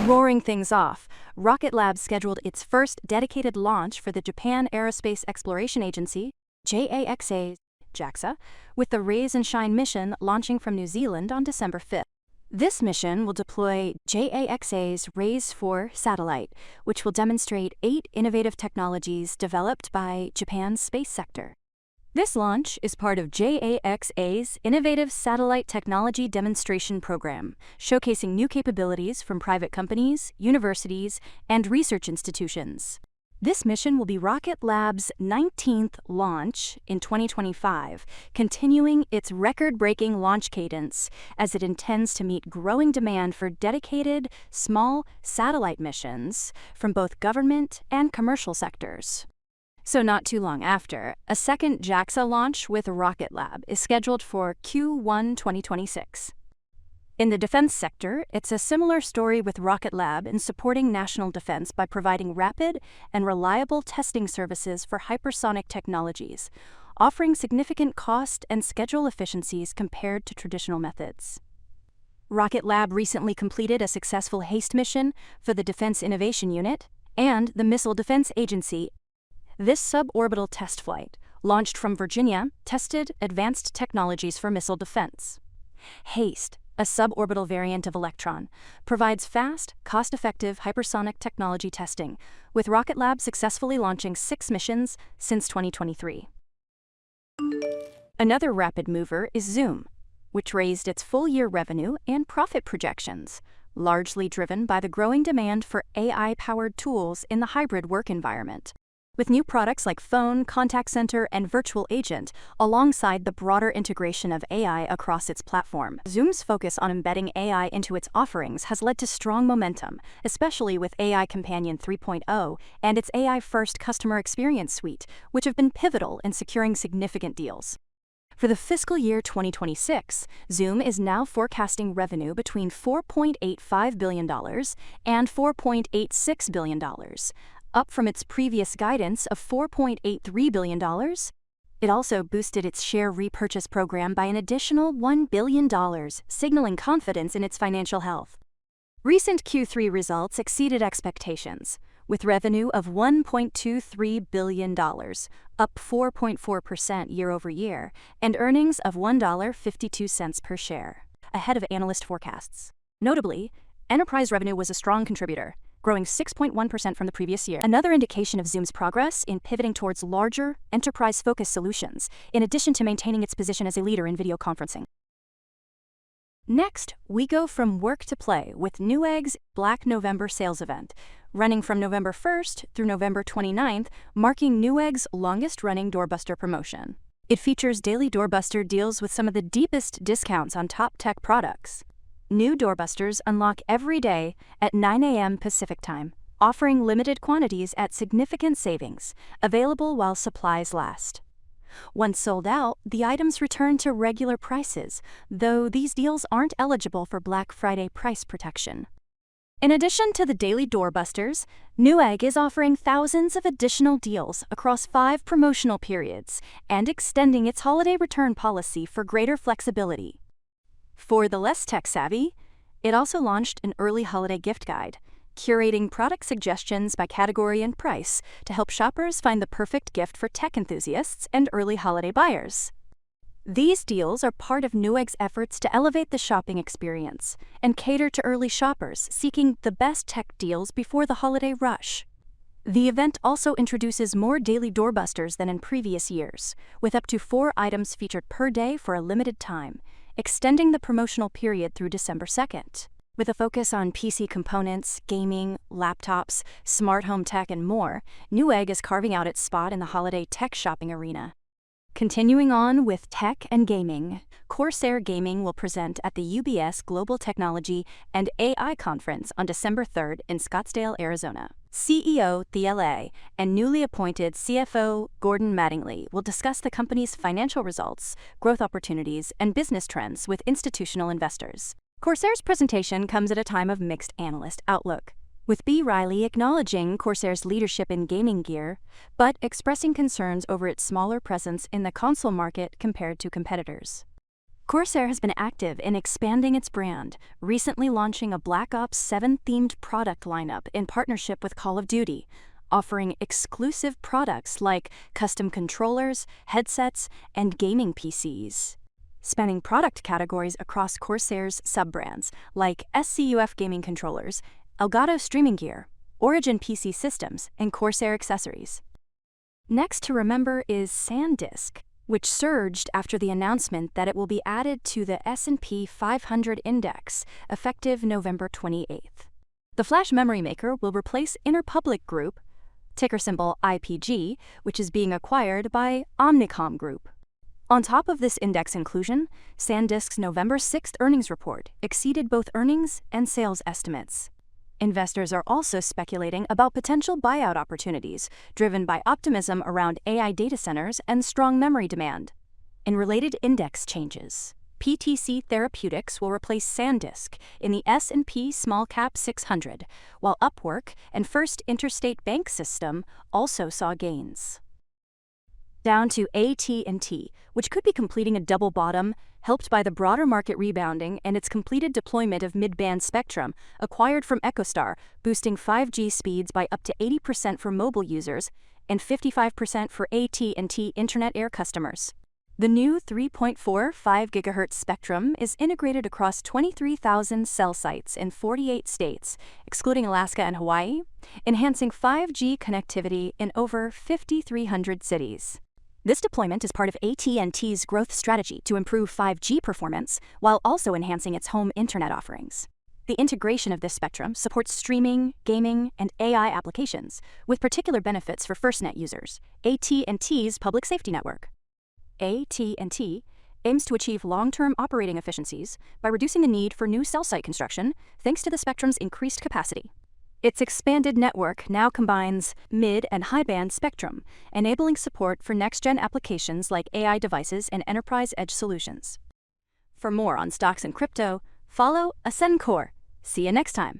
Roaring things off, Rocket Lab scheduled its first dedicated launch for the Japan Aerospace Exploration Agency, JAXA, with the Raise and Shine mission launching from New Zealand on December 5th. This mission will deploy JAXA's Raise 4 satellite, which will demonstrate 8 innovative technologies developed by Japan's space sector. This launch is part of JAXA's Innovative Satellite Technology Demonstration Program, showcasing new capabilities from private companies, universities, and research institutions. This mission will be Rocket Lab's 19th launch in 2025, continuing its record-breaking launch cadence as it intends to meet growing demand for dedicated, small satellite missions from both government and commercial sectors. So not too long after, a second JAXA launch with Rocket Lab is scheduled for Q1 2026. In the defense sector, it's a similar story with Rocket Lab in supporting national defense by providing rapid and reliable testing services for hypersonic technologies, offering significant cost and schedule efficiencies compared to traditional methods. Rocket Lab recently completed a successful HASTE mission for the Defense Innovation Unit and the Missile Defense Agency. This suborbital test flight, launched from Virginia, tested advanced technologies for missile defense. HASTE, a suborbital variant of Electron, provides fast, cost-effective hypersonic technology testing, with Rocket Lab successfully launching 6 missions since 2023. Another rapid mover is Zoom, which raised its full-year revenue and profit projections, largely driven by the growing demand for AI-powered tools in the hybrid work environment. With new products like Phone, Contact Center, and Virtual Agent, alongside the broader integration of AI across its platform, Zoom's focus on embedding AI into its offerings has led to strong momentum, especially with AI Companion 3.0 and its AI-first customer experience suite, which have been pivotal in securing significant deals. For the fiscal year 2026, Zoom is now forecasting revenue between $4.85 billion and $4.86 billion, up from its previous guidance of $4.83 billion. It also boosted its share repurchase program by an additional $1 billion, signaling confidence in its financial health. Recent Q3 results exceeded expectations, with revenue of $1.23 billion, up 4.4% year-over-year, and earnings of $1.52 per share, ahead of analyst forecasts. Notably, enterprise revenue was a strong contributor, growing 6.1% from the previous year, another indication of Zoom's progress in pivoting towards larger, enterprise-focused solutions, in addition to maintaining its position as a leader in video conferencing. Next, we go from work to play with Newegg's Black November sales event, running from November 1st through November 29th, marking Newegg's longest-running doorbuster promotion. It features daily doorbuster deals with some of the deepest discounts on top tech products. New doorbusters unlock every day at 9 a.m. Pacific Time, offering limited quantities at significant savings, available while supplies last. Once sold out, the items return to regular prices, though these deals aren't eligible for Black Friday price protection. In addition to the daily doorbusters, Newegg is offering thousands of additional deals across 5 promotional periods and extending its holiday return policy for greater flexibility. For the less tech-savvy, it also launched an early holiday gift guide, curating product suggestions by category and price to help shoppers find the perfect gift for tech enthusiasts and early holiday buyers. These deals are part of Newegg's efforts to elevate the shopping experience and cater to early shoppers seeking the best tech deals before the holiday rush. The event also introduces more daily doorbusters than in previous years, with up to 4 items featured per day for a limited time, extending the promotional period through December 2nd. With a focus on PC components, gaming, laptops, smart home tech, and more, Newegg is carving out its spot in the holiday tech shopping arena. Continuing on with tech and gaming, Corsair Gaming will present at the UBS Global Technology and AI Conference on December 3rd in Scottsdale, Arizona. CEO Thea Lei and newly appointed CFO Gordon Mattingly will discuss the company's financial results, growth opportunities, and business trends with institutional investors. Corsair's presentation comes at a time of mixed analyst outlook, with B. Riley acknowledging Corsair's leadership in gaming gear, but expressing concerns over its smaller presence in the console market compared to competitors. Corsair has been active in expanding its brand, recently launching a Black Ops 7-themed product lineup in partnership with Call of Duty, offering exclusive products like custom controllers, headsets, and gaming PCs. Spanning product categories across Corsair's sub-brands like SCUF gaming controllers, Elgato streaming gear, Origin PC systems, and Corsair accessories. Next to remember is SanDisk, which surged after the announcement that it will be added to the S&P 500 index, effective November 28th. The flash memory maker will replace Interpublic Group, ticker symbol IPG, which is being acquired by Omnicom Group. On top of this index inclusion, SanDisk's November 6th earnings report exceeded both earnings and sales estimates. Investors are also speculating about potential buyout opportunities, driven by optimism around AI data centers and strong memory demand. In related index changes, PTC Therapeutics will replace SanDisk in the S&P Small Cap 600, while Upwork and First Interstate Bank System also saw gains. Down to AT&T, which could be completing a double bottom, helped by the broader market rebounding and its completed deployment of mid-band spectrum acquired from EchoStar, boosting 5G speeds by up to 80% for mobile users and 55% for AT&T Internet Air customers. The new 3.45 GHz spectrum is integrated across 23,000 cell sites in 48 states, excluding Alaska and Hawaii, enhancing 5G connectivity in over 5,300 cities. This deployment is part of AT&T's growth strategy to improve 5G performance while also enhancing its home internet offerings. The integration of this spectrum supports streaming, gaming, and AI applications, with particular benefits for FirstNet users, AT&T's public safety network. AT&T aims to achieve long-term operating efficiencies by reducing the need for new cell site construction thanks to the spectrum's increased capacity. Its expanded network now combines mid- and high-band spectrum, enabling support for next-gen applications like AI devices and enterprise edge solutions. For more on stocks and crypto, follow Ascencore. See you next time.